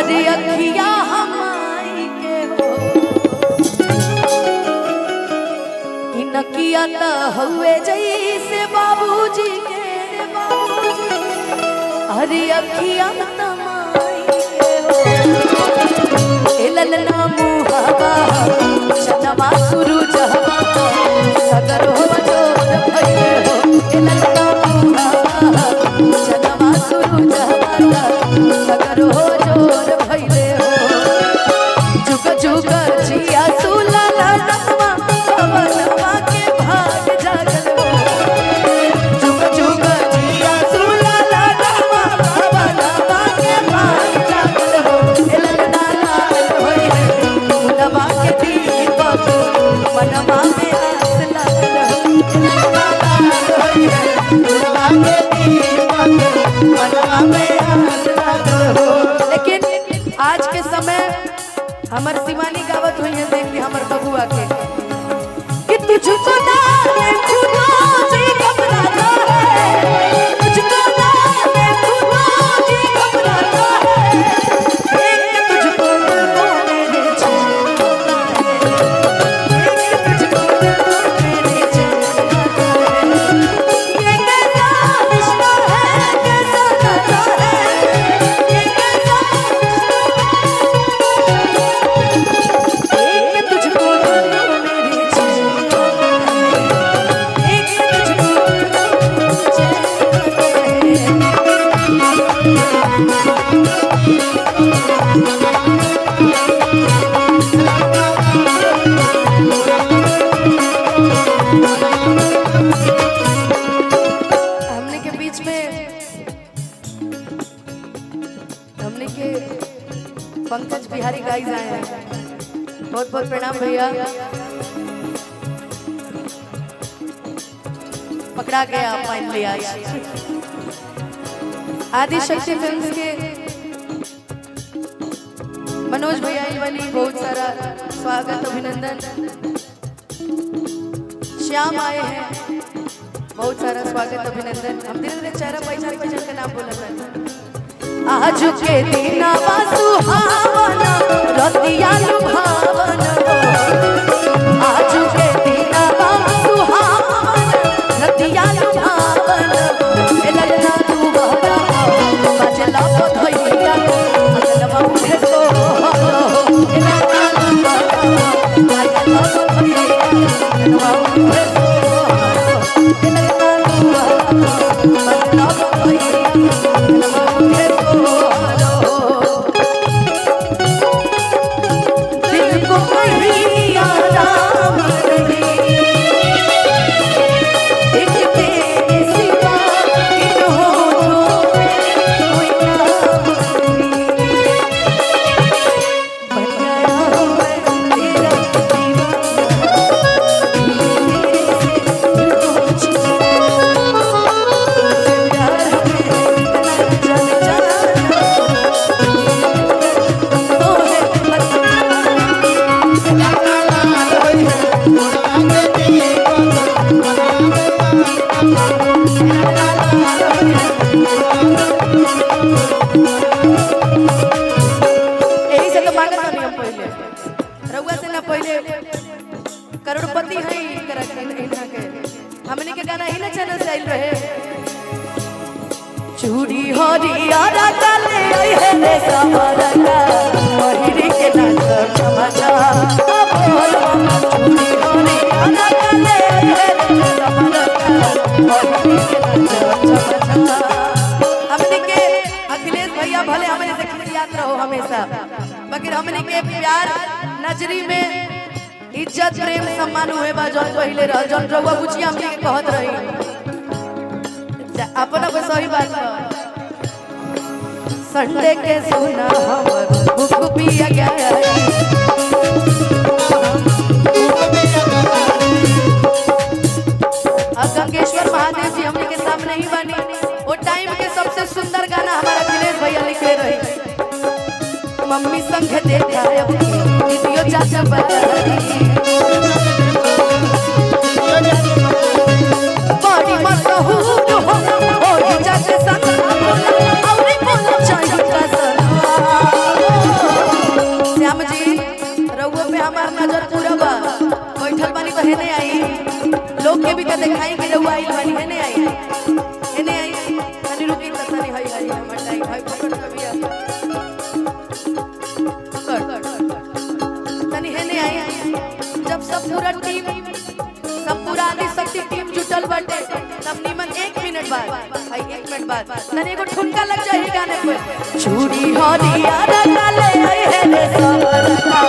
अरे अखिया हमारी के हो नकिया त हुए जैसे बाबूजी के अरे अखिया तमाई के हो ललना मुहावा शनमा शुरू जहवा सगर हो जोर भइले हो ललना मुहावा शनमा शुरू जहवा सगर हो जोर भइले हो जुग जुग जिया सुला नवा पवनवा के भाग जागल हो जुग जुग जिया सुला नवा पवनवा के भाग जागल हो ललना लाल होई नवा के दीपक मनवा में आस लागल हो ललना लाल होई नवा के दीपक मनवा में आस लागल हो। लेकिन आज के समय हमर शिवानी गावत हुई है देख के हमर बबुआ के कि तुझको ना देखूं जी घबराता है तुझको ना देखूं जी घबराता है एक तुझको मेरे चैन एक तुझको मेरे चैन ये कैसा रिश्ता है कैसा नाता है ये कैसा एक तुझको मेरे चैन एक तुझको चैन हमने के बीच में हमने के पंकज बिहारी गाइस आए हैं बहुत बहुत प्रणाम भैया पकड़ा गया फाइनली आज आदि शक्ति फिल्म्स के मनोज भैया बनी बहुत सारा स्वागत अभिनंदन श्याम आए हैं बहुत सारा स्वागत अभिनंदन हम धीरे धीरे चेहरा पहचान पहचान का नाम बोला था आज के दिन सुहावना रतिया लुभावना आज के दिन सुहावना रतिया लुभावना ललना तू बहरा बजला धैया अगलवा उठे सो ललना तू बहरा बजला धैया अगलवा उठे सो ललना तू बहरा बजला धैया अगलवा उठे सो दिल को कहिया राम रही एक तेरे सिवा इन होठों में कोई नाम नहीं बन गया हूँ मैं तेरा दीवाना तेरे से दिल को छीना तुझसे प्यार में इतना जान जाना तो है यही से तो मांगत नहीं हम पहले रउआ से ना पहले करोड़पति है इनकरा के हमने के गाना ही ना चैनल से आइल रहे चूड़ी हरियारा काले आई है रे सवारा का महिरी के नाच चमचा बोल चूड़ी हरियारा काले आई है रे सवारा का महिरी के नाच चमचा हमने के अखिलेश भैया भले हमें से खिसियात रहो हमेशा मगर हमने के प्यार नजरी में इज्जत प्रेम सम्मान हुए बा जौन पहले रह जौन रउआ बुचिया हमने के कहत रही अपना कोई सही बात है संडे के सुना हमर भूख पिया गया गंगेश्वर महादेव जी हमने के सामने ही बनी वो टाइम के सबसे सुंदर गाना हमारा अखिलेश भैया लिखे रही मम्मी संग देखा दीदियों चाचा बड़ी मशहूर हो जाके संग एने आई तनी रुकी त तनी हई हई हमर टाइम हई पकड़ के बिया पकड़ तनी हेने आई जब सब पूरा आदि शक्ति टीम जुटल बाटे तब निमन 1 मिनट बाद भाई 1 मिनट बाद तनी एगो ठुमका लग जाई गाने पे चूड़ी हरिया रंगले आई है रे सबरका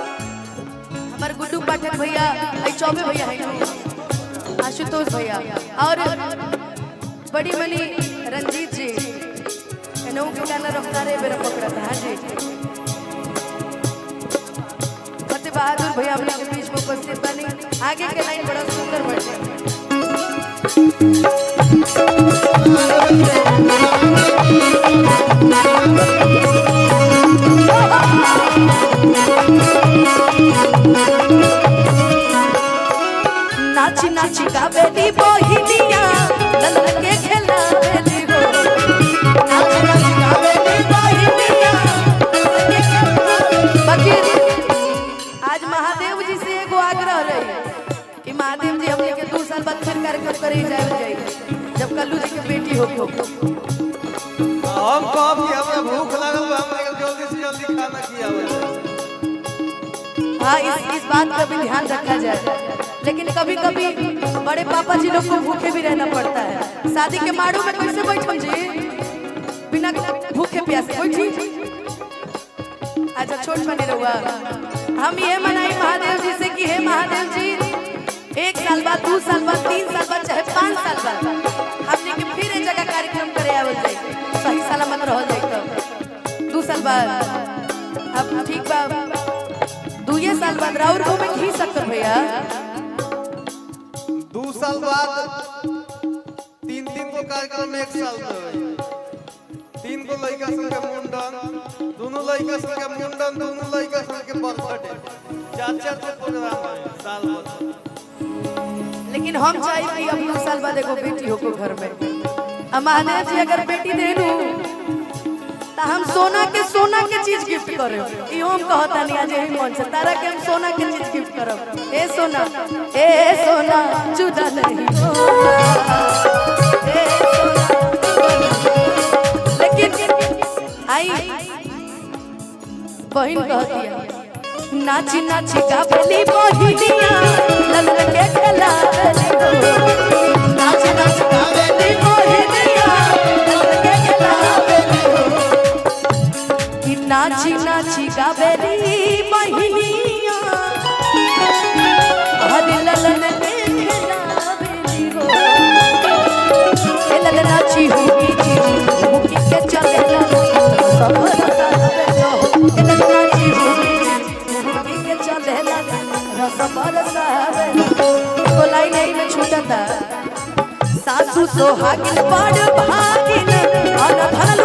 हमारे गुड्डू पाठक भैया चौबे भैया है आशुतोष भैया और बड़ी बड़ी रंजीत जी एनों के गाना रफ्तारे मेरा पकड़ा था जी फतेह बहादुर भैया अपने के बीच में उपस्थित बने आगे के लाइन बड़ा सुंदर बने नाची नाची गावेली मोहिनिया ललन के खेलावेली हो नाची नाची गावेली मोहिनिया बाकी आज महादेव जी से एगो आग्रह रही कि महादेव जी हमने के 2 साल बाद फिर कार्यक्रम करे जाए जब कल्लू जी की बेटी हो हम कब कि हमें भूख लागल बा हमरे जल्दी से जल्दी खाना खियावे हाँ इस बात का भी ध्यान रखा जाए लेकिन कभी कभी बड़े पापा जी लोग को भूखे भी रहना पड़ता है शादी के माड़ू में कैसे बैठम जी बिना भूखे प्यासे बैठी अच्छा छोट बने रहुआ हम ये मनाई महादेव जी से कि हे महादेव जी 1 साल बाद 2 साल बाद 3 साल बाद चाहे 5 साल बाद हमने के फिर एक जगह कार्यक्रम करे आवल जाए सही सलामत रह जाए तो 2 साल बाद अब ठीक बा 2 साल बाद राउर को में खी सकते भैया 2 साल बाद 3 को कार्यक्रम 1 साल में 3 को लड़का सन के मुंडन दोनों लड़का सन के मुंडन दोनों लड़का सन के बर्थडे 4 को प्रोग्राम है साल भर लेकिन हम चाहिए कि अब 2 साल बाद एगो बेटी हो घर में महादेव जी अगर बेटी देनु तो हम सोना के चीज गिफ्ट करे इहो हम कहता नहीं आज यही मन से तारा के हम सोना के चीज गिफ्ट करब ए सोना जुदा नहीं ए सोना लेकिन आई बहन कहती है नाची नाची गावेली मोहिनिया ललन के खेलावेली हो नाची नाची गावेली मोहिनिया ललन के खेलावेली हो कि नाची नाची गावेली मोहिनिया हरि ललन के खेलावेली हो ए ललन नाची हुकी के चलेला सब सावे हो ए ललन नाची हुकी के चलेला सब सावे एगो लाइन आई में छूटता सासू सोहागिन बड़ भागिन अन धन